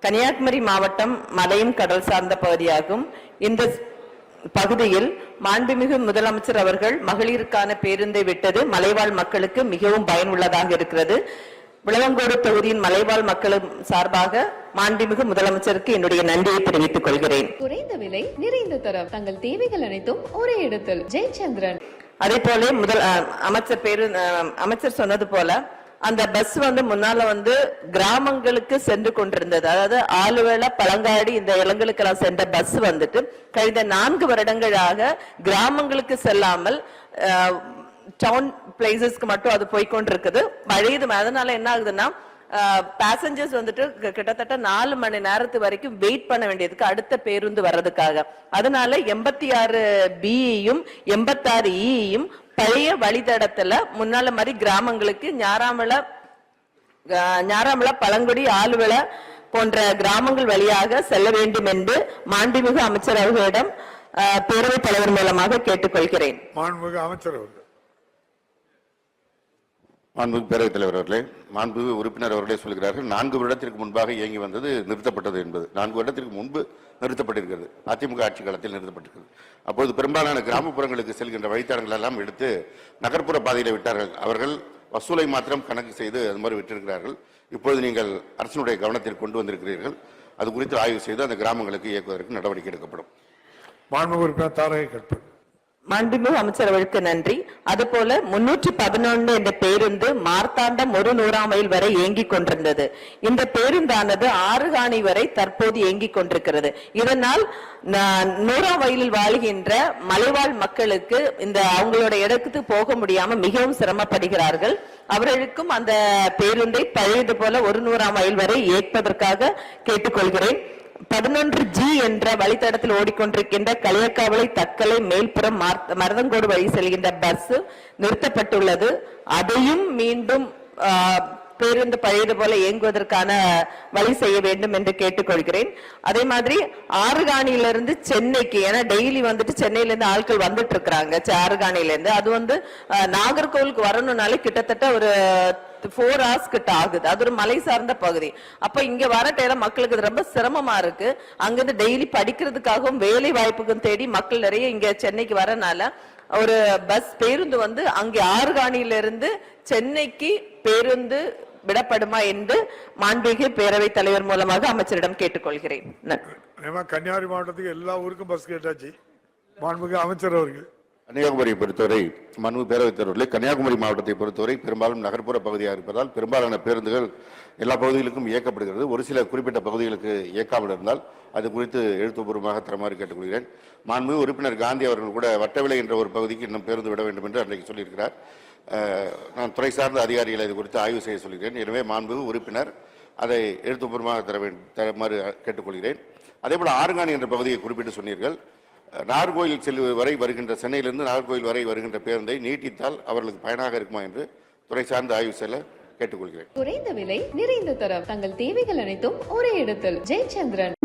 கன்னியாகுமரி மாவட்டம் மலையும் கடல் சார்ந்த பகுதியாகும். இந்த பகுதியில் மாண்புமிகு முதலமைச்சர் அவர்கள் மகளிருக்கான பேருந்தை விட்டது மலைவாழ் மக்களுக்கு மிகவும் பயனுள்ளதாக இருக்கிறது. விளவங்கோடு தொகுதியின் மலைவாழ் மக்களும் சார்பாக மாண்புமிகு முதலமைச்சருக்கு என்னுடைய நன்றியை தெரிவித்துக் கொள்கிறேன். குறைந்த விலை, நிறைந்த தரம், தங்கள் தேவைகள் அனைத்தும் ஒரே இடத்தில். ஜெயச்சந்திரன். அதே போல அமைச்சர் சொன்னது போல அந்த பஸ் முன்னால கிராமங்களுக்கு சென்று கொண்டிருந்தது. அதாவது ஆளுவேளை, பழங்காடி இந்த இடங்களுக்கெல்லாம் சென்ற பஸ் கழிந்த 4 வருடங்களாக கிராமங்களுக்கு செல்லாமல் டவுன் பிளேசஸ்க்கு மட்டும் அது போய்கொண்டிருக்குது. பழையது. அதனால என்ன ஆகுதுன்னா பேசஞ்சர்ஸ் கிட்டத்தட்ட 4 மணி நேரத்து வரைக்கும் வெயிட் பண்ண வேண்டியதுக்கு அடுத்த பேருந்து வர்றதுக்காக. அதனால 86 பியும் 86 ஈயும் பழைய வழித்தடத்துல முன்னால மாதிரி கிராமங்களுக்கு ஞாராமலை, பழங்குடி, ஆளுவளை போன்ற கிராமங்கள் வழியாக செல்ல வேண்டும் என்று மாண்புமிகு அமைச்சர் அவர்களிடம் பேரவைத் தலைவர் மூலமாக கேட்டுக்கொள்கிறேன். மாண்புமிகு அமைச்சர் அவர்கள். மாண்புமிகு பேரவைத் தலைவர் அவர்களே, மாண்புமிகு உறுப்பினர் அவர்களே சொல்கிறார்கள் 4 வருடத்திற்கு முன்பாக இயங்கி வந்தது நிறுத்தப்பட்டது என்பது. 4 வருடத்திற்கு முன்பு நிறுத்தப்பட்டிருக்கிறது. அதிமுக ஆட்சி காலத்தில் நிறுத்தப்பட்டிருக்கிறது. அப்பொழுது பெரும்பாலான கிராமப்புறங்களுக்கு செல்கின்ற வழித்தடங்கள் எல்லாம் எடுத்து நகர்ப்புற பாதையில விட்டார்கள். அவர்கள் வசூலை மாத்திரம் கணக்கு செய்து அது மாதிரி விட்டிருக்கிறார்கள். இப்பொழுது நீங்கள் அரசினுடைய கவனத்தில் கொண்டு வந்திருக்கிறீர்கள். அது குறித்து ஆய்வு செய்து அந்த கிராமங்களுக்கு இயக்குவதற்கு நடவடிக்கை எடுக்கப்படும். மாண்புமிகு உறுப்பினர் தாரகை கற்பன். மாண்புமிகு அமைச்சர் அவர்களுக்கு நன்றி. அதுபோல 311 என்ற பேருந்து மார்த்தாண்டம் 100ஆம் மைல் வரை இயங்கிக் கொண்டிருந்தது. இந்த பேருந்தானது ஆறுகாணி வரை தற்போது இயங்கிக் கொண்டிருக்கிறது. இதனால் 100ஆம் மைலில் வாழ்கின்ற மலைவாழ் மக்களுக்கு அவங்களோட இடத்துக்கு போக முடியாம மிகவும் சிரமப்படுகிறார்கள். அவர்களுக்கும் அந்த பேருந்தை பழையது போல 100ஆம் மைல் வரை இயக்குவதற்காக கேட்டுக்கொள்கிறேன். 11G என்ற வழித்தடத்தில் ஓடிக்கொண்டிருக்கின்ற களியக்காவளை, தக்கலை, மேல்புறம், மருதங்கோடு வழி செல்கின்ற பஸ் நிறுத்தப்பட்டுள்ளது. அதையும் மீண்டும் பேருந்து பழையது போல இயங்குவதற்கான வழி செய்ய வேண்டும் என்று கேட்டுக்கொள்கிறேன். அதே மாதிரி ஆறுகாணியிலிருந்து சென்னைக்கு, ஏன்னா டெய்லி சென்னையில இருந்து ஆட்கள் வந்துட்டு இருக்கிறாங்க. ஆறுகாணியில இருந்து அது நாகர்கோவிலுக்கு வரணும்னாலே கிட்டத்தட்ட ஒரு 4 hours கிட்ட ஆகுது. அது ஒரு மலை சார்ந்த பகுதி. அப்ப இங்க வர டைம் மக்களுக்கு ரொம்ப சிரமமா இருக்கு. அங்கிருந்து டெய்லி படிக்கிறதுக்காகவும் வேலை வாய்ப்புக்கும் தேடி மக்கள் நிறைய இங்க சென்னைக்கு வரனால ஒரு பஸ் பேருந்து அங்கே ஆறுகாணியிலிருந்து சென்னைக்கு பேருந்து விடப்படுமா என்று மாண்புமிகு பேரவைத் தலைவர் மூலமாக அமைச்சரிடம் கேட்டுக்கொள்கிறேன். கன்னியாகுமரி மாவட்டத்துக்கு எல்லா ஊருக்கும் பஸ் கேட்டாச்சு. மாண்புமிகு அமைச்சர் அவர்கள். கன்னியாகுமரியை பொறுத்தவரை மாண்புமிகு பேரவைத் தலைவர்களே, கன்னியாகுமரி மாவட்டத்தை பொறுத்தவரை பெரும்பாலும் நகர்ப்புற பகுதியாக இருப்பதால் பெரும்பாலான பேருந்துகள் எல்லா பகுதிகளுக்கும் இயக்கப்படுகிறது. ஒரு சில குறிப்பிட்ட பகுதிகளுக்கு இயக்காமல் இருந்தால் அது குறித்து எழுத்துப்பூர்வமாக தருமாறு கேட்டுக்கொள்கிறேன். மாண்புமிகு உறுப்பினர் காந்தி அவர்கள் கூட வட்டவிளை என்ற ஒரு பகுதிக்கு இன்னும் பேருந்து விட வேண்டும் என்று அன்றைக்கு சொல்லியிருக்கிறார். நான் துறை சார்ந்த அதிகாரிகளை இது குறித்து ஆய்வு செய்ய சொல்கிறேன். எனவே மாண்புமிகு உறுப்பினர் அதை எழுத்துப்பூர்வமாக தருமாறு கேட்டுக்கொள்கிறேன். அதேபோல் ஆறுகாணி என்ற பகுதியை குறிப்பிட்டு சொன்னீர்கள். நாகர்கோயில் செல்வது வரை வருகின்ற, சென்னையிலிருந்து நாகர்கோயில் வரை வருகின்ற பேருந்தை நீட்டித்தால் அவர்களுக்கு பயனாக இருக்குமா என்று துறை சார்ந்த ஆய்வு செய்ய கேட்டுக்கொள்கிறேன். குறைந்த விலை, நிறைந்த தரம், தங்கள் தேவைகள் அனைத்தும் ஒரே இடத்தில். ஜெயச்சந்திரன்.